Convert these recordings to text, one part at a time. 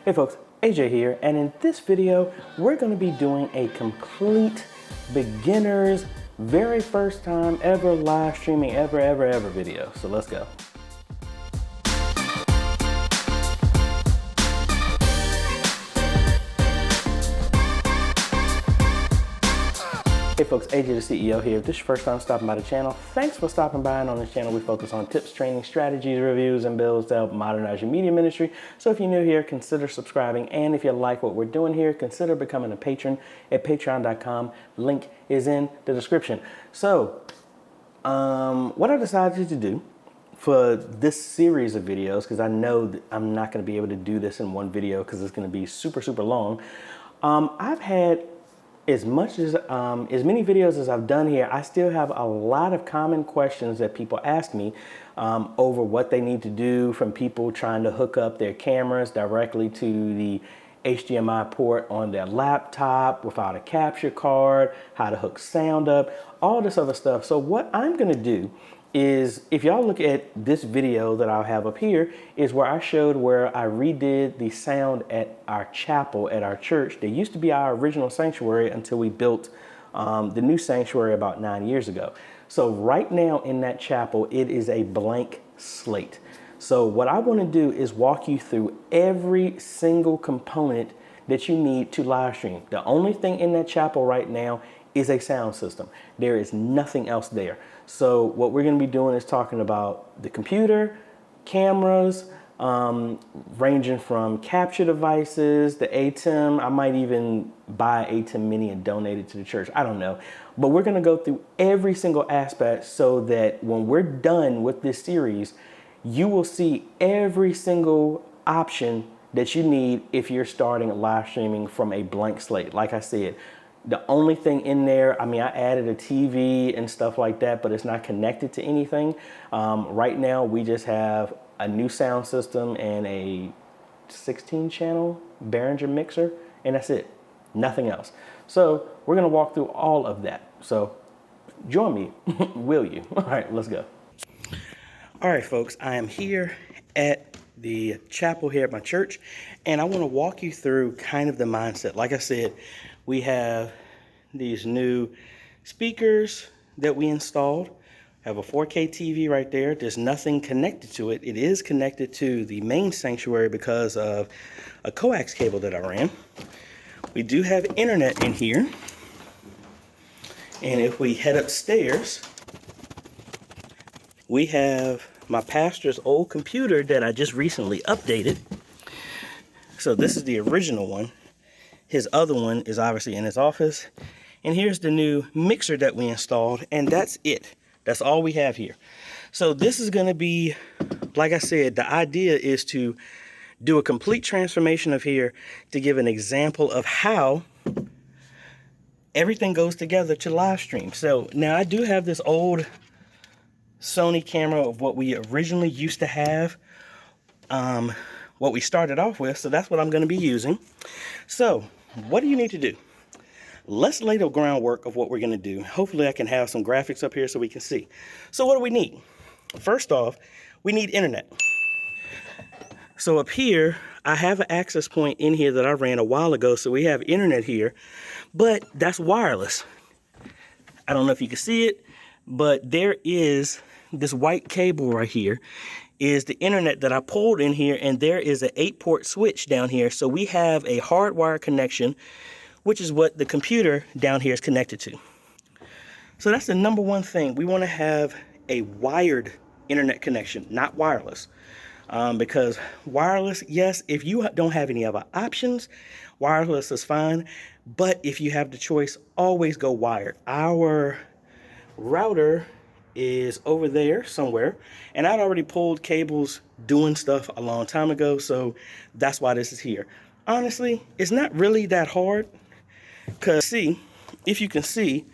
Hey folks, AJ here, and in this video, we're gonna be doing a complete beginner's very first time ever live streaming ever video. So let's go. Hey folks, AJ the CEO here. If this is your first time stopping by the channel, thanks for stopping by. And on this channel, we focus on tips, training, strategies, reviews, and builds to help modernize your media ministry. So if you're new here, consider subscribing. And if you like what we're doing here, consider becoming a patron at patreon.com. Link is in the description. So what I decided to do for this series of videos, because I know that I'm not going to be able to do this in one video because it's going to be super long. I've had as many videos as I've done here, I still have a lot of common questions that people ask me over what they need to do, from people trying to hook up their cameras directly to the HDMI port on their laptop without a capture card, how to hook sound up, all this other stuff. So what I'm gonna do is, if y'all look at this video that I'll have up here, is where I showed where I redid the sound at our chapel at our church. They used to be our original sanctuary until we built the new sanctuary about 9 years ago. So right now in that chapel, it is a blank slate. So what I want to do is walk you through every single component that you need to live stream. The only thing in that chapel right now is a sound system. There is nothing else there. So what we're going to be doing is talking about the computer, cameras, ranging from capture devices, the ATEM. I might even buy ATEM Mini and donate it to the church. I don't know. But we're going to go through every single aspect so that when we're done with this series, you will see every single option that you need if you're starting live streaming from a blank slate. Like I said, the only thing in there, I mean, I added a TV and stuff like that, but it's not connected to anything. Right now, we just have a new sound system and a 16-channel Behringer mixer, and that's it. Nothing else. So we're gonna walk through all of that. So join me, will you? All right, let's go. All right, folks, I am here at the chapel here at my church, and I want to walk you through kind of the mindset. Like I said, we have these new speakers that we installed. I have a 4K TV right there. There's nothing connected to it. It is connected to the main sanctuary because of a coax cable that I ran. We do have internet in here. And if we head upstairs, we have my pastor's old computer that I just recently updated. So this is the original one. His other one is obviously in his office. And here's the new mixer that we installed, and that's it. That's all we have here. So this is gonna be, like I said, the idea is to do a complete transformation of here to give an example of how everything goes together to live stream. So now I do have this old Sony camera of what we originally used to have, what we started off with, so that's what I'm going to be using. So what do you need to do? Let's lay the groundwork of what we're going to do. Hopefully I can have some graphics up here so we can see. So what do we need? First off, we need internet. So up here, I have an access point in here that I ran a while ago, so we have internet here, but that's wireless. I don't know if you can see it, but there is this white cable right here is the internet that I pulled in here, and there is an 8-port switch down here. So we have a hardwire connection, which is what the computer down here is connected to. So that's the number one thing. We want to have a wired internet connection, not wireless. Because wireless, yes, if you don't have any other options, wireless is fine. But if you have the choice, always go wired. Our router is over there somewhere, and I'd already pulled cables doing stuff a long time ago, so that's why this is here. Honestly, it's not really that hard, because see, if you can see,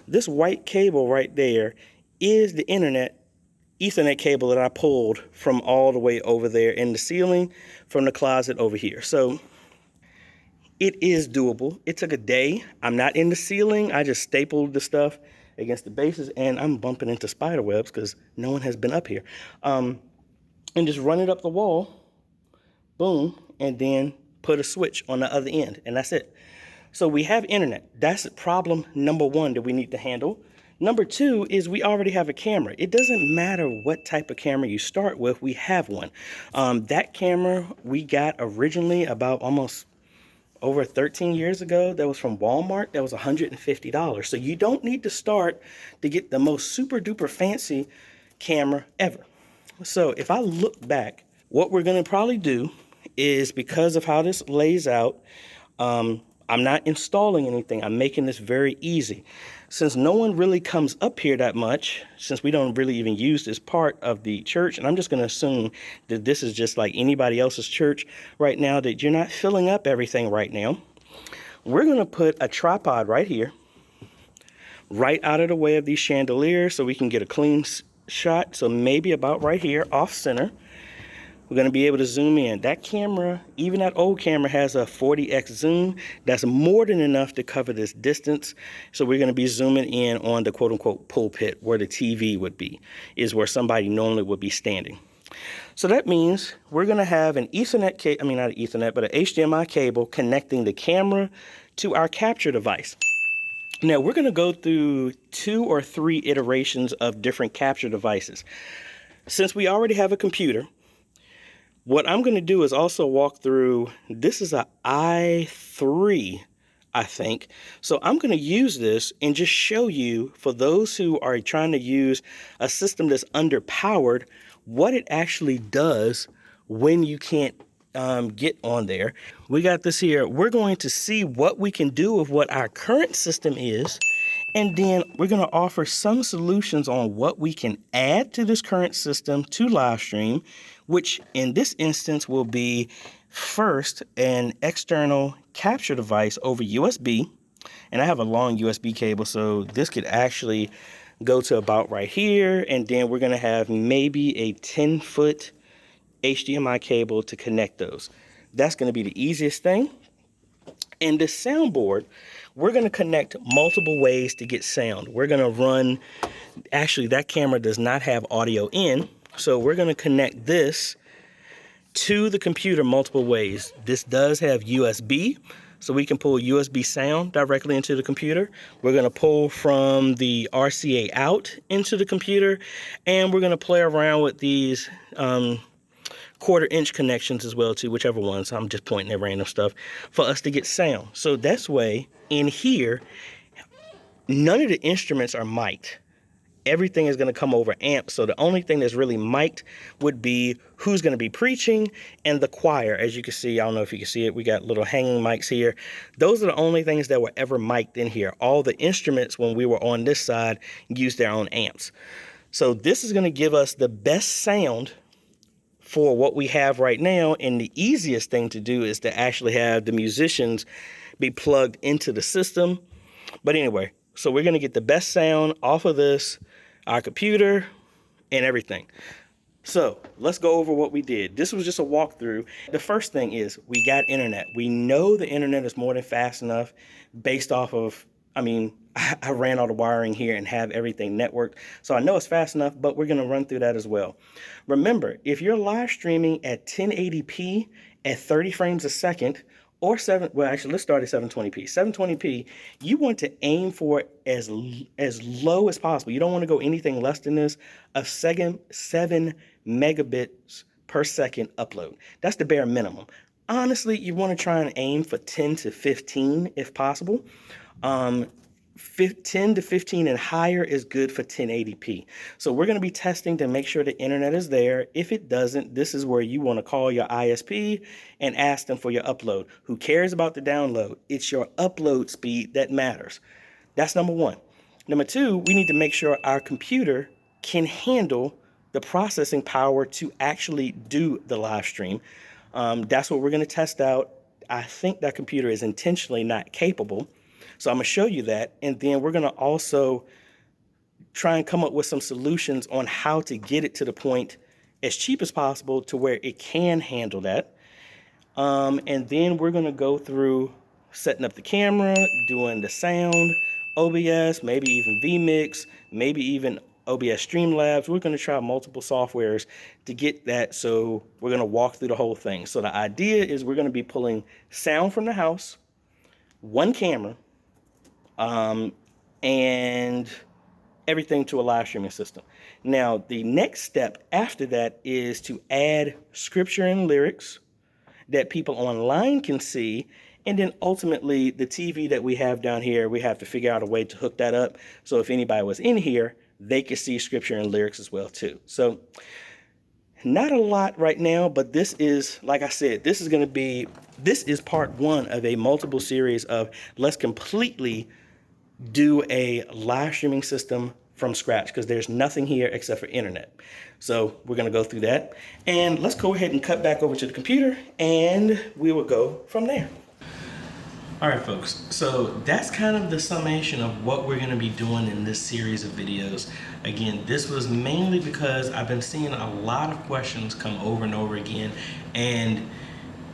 this white cable right there is the internet Ethernet cable that I pulled from all the way over there in the ceiling from the closet over here. So it is doable. It took a day. I'm not in the ceiling. I just stapled the stuff against the bases, and I'm bumping into spider webs because no one has been up here. And just run it up the wall, boom, and then put a switch on the other end, and that's it. So we have internet. That's problem number one that we need to handle. Number two is we already have a camera. It doesn't matter what type of camera you start with, we have one. That camera we got originally about almost over 13 years ago. That was from Walmart. That was $150. So you don't need to start to get the most super duper fancy camera ever. So if I look back, what we're going to probably do is, because of how this lays out, I'm not installing anything. I'm making this very easy. Since no one really comes up here that much, since we don't really even use this part of the church, and I'm just going to assume that this is just like anybody else's church right now, that you're not filling up everything right now, we're going to put a tripod right here, right out of the way of these chandeliers so we can get a clean shot. So maybe about right here, off center. We're going to be able to zoom in. That camera, even that old camera, has a 40x zoom. That's more than enough to cover this distance. So we're going to be zooming in on the quote-unquote pulpit where the TV would be, is where somebody normally would be standing. So that means we're going to have an Ethernet cable, I mean not an Ethernet, but an HDMI cable connecting the camera to our capture device. Now we're going to go through 2 or 3 iterations of different capture devices. Since we already have a computer, what I'm going to do is also walk through, this is a i3, I think. So I'm going to use this and just show you, for those who are trying to use a system that's underpowered, what it actually does when you can't get on there. We got this here. We're going to see what we can do with what our current system is. And then we're going to offer some solutions on what we can add to this current system to Livestream, which in this instance will be first an external capture device over USB. And I have a long USB cable, so this could actually go to about right here. And then we're going to have maybe a 10-foot HDMI cable to connect those. That's going to be the easiest thing. And this soundboard, we're going to connect multiple ways to get sound. We're going to run, actually that camera does not have audio in, so we're going to connect this to the computer multiple ways. This does have USB, so we can pull USB sound directly into the computer. We're going to pull from the RCA out into the computer, and we're going to play around with these 1/4-inch connections as well too, whichever ones. I'm just pointing at random stuff for us to get sound. So that's way in here, none of the instruments are mic'd. Everything is going to come over amps. So the only thing that's really mic'd would be who's going to be preaching and the choir. As you can see, I don't know if you can see it, we got little hanging mics here. Those are the only things that were ever mic'd in here. All the instruments, when we were on this side, used their own amps. So this is going to give us the best sound for what we have right now, and the easiest thing to do is to actually have the musicians be plugged into the system. But anyway, so we're going to get the best sound off of this, our computer, and everything. So let's go over what we did. This was just a walkthrough. The first thing is we got internet. We know the internet is more than fast enough based off of, I ran all the wiring here and have everything networked. So I know it's fast enough, but we're going to run through that as well. Remember, if you're live streaming at 1080p at 30 frames a second, or let's start at 720p. 720p, you want to aim for it as low as possible. You don't want to go anything less than this, of 7 megabits per second upload. That's the bare minimum. Honestly, you want to try and aim for 10 to 15 if possible. 10 to 15 and higher is good for 1080p. So we're going to be testing to make sure the internet is there. If it doesn't, this is where you want to call your ISP and ask them for your upload. Who cares about the download? It's your upload speed that matters. That's number one. Number two, we need to make sure our computer can handle the processing power to actually do the live stream. That's what we're going to test out. I think that computer is intentionally not capable. So I'm going to show you that, and then we're going to also try and come up with some solutions on how to get it to the point as cheap as possible to where it can handle that. And then we're going to go through setting up the camera, doing the sound, OBS, maybe even vMix, maybe even OBS Streamlabs. We're going to try multiple softwares to get that. So we're going to walk through the whole thing. So the idea is we're going to be pulling sound from the house, one camera, and everything to a live streaming system. Now, the next step after that is to add scripture and lyrics that people online can see. And then ultimately the TV that we have down here, we have to figure out a way to hook that up. So if anybody was in here, they could see scripture and lyrics as well too. So not a lot right now, but this is, like I said, this is part one of a multiple series of let's completely do a live streaming system from scratch, because there's nothing here except for internet. So we're going to go through that, and let's go ahead and cut back over to the computer and we will go from there. All right, folks, so that's kind of the summation of what we're going to be doing in this series of videos. Again, this was mainly because I've been seeing a lot of questions come over and over again, and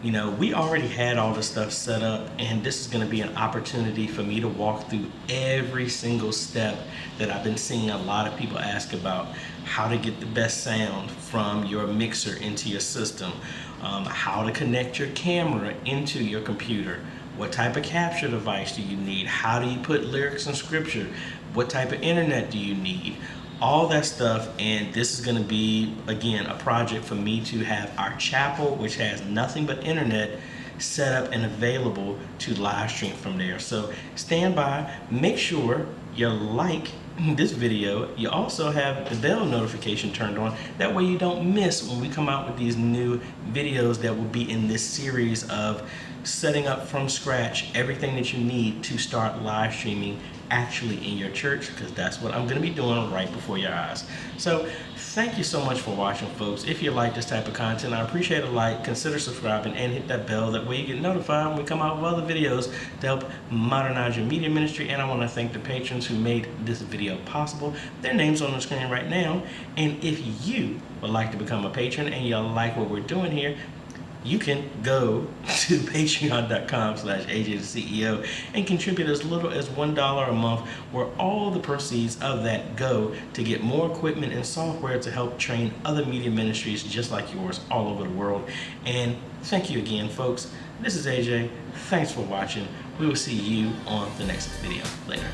you know, we already had all this stuff set up, and this is going to be an opportunity for me to walk through every single step that I've been seeing a lot of people ask about. How to get the best sound from your mixer into your system, how to connect your camera into your computer, what type of capture device do you need, how do you put lyrics and scripture, what type of internet do you need, all that stuff. And this is going to be, again, a project for me to have our chapel, which has nothing but internet, set up and available to live stream from there. So stand by, make sure you like this video. You also have the bell notification turned on. That way you don't miss when we come out with these new videos that will be in this series of setting up from scratch everything that you need to start live streaming actually in your church, because that's what I'm going to be doing right before your eyes. So thank you so much for watching, folks. If you like this type of content, I appreciate a like, consider subscribing, and hit that bell. That way you get notified when we come out with other videos to help modernize your media ministry. And I want to thank the patrons who made this video possible. Their names on the screen right now. And if you would like to become a patron and you like what we're doing here, you can go to patreon.com/AJ-the-CEO and contribute as little as $1 a month, where all the proceeds of that go to get more equipment and software to help train other media ministries just like yours all over the world. And thank you again, folks. This is AJ. Thanks for watching. We will see you on the next video. Later.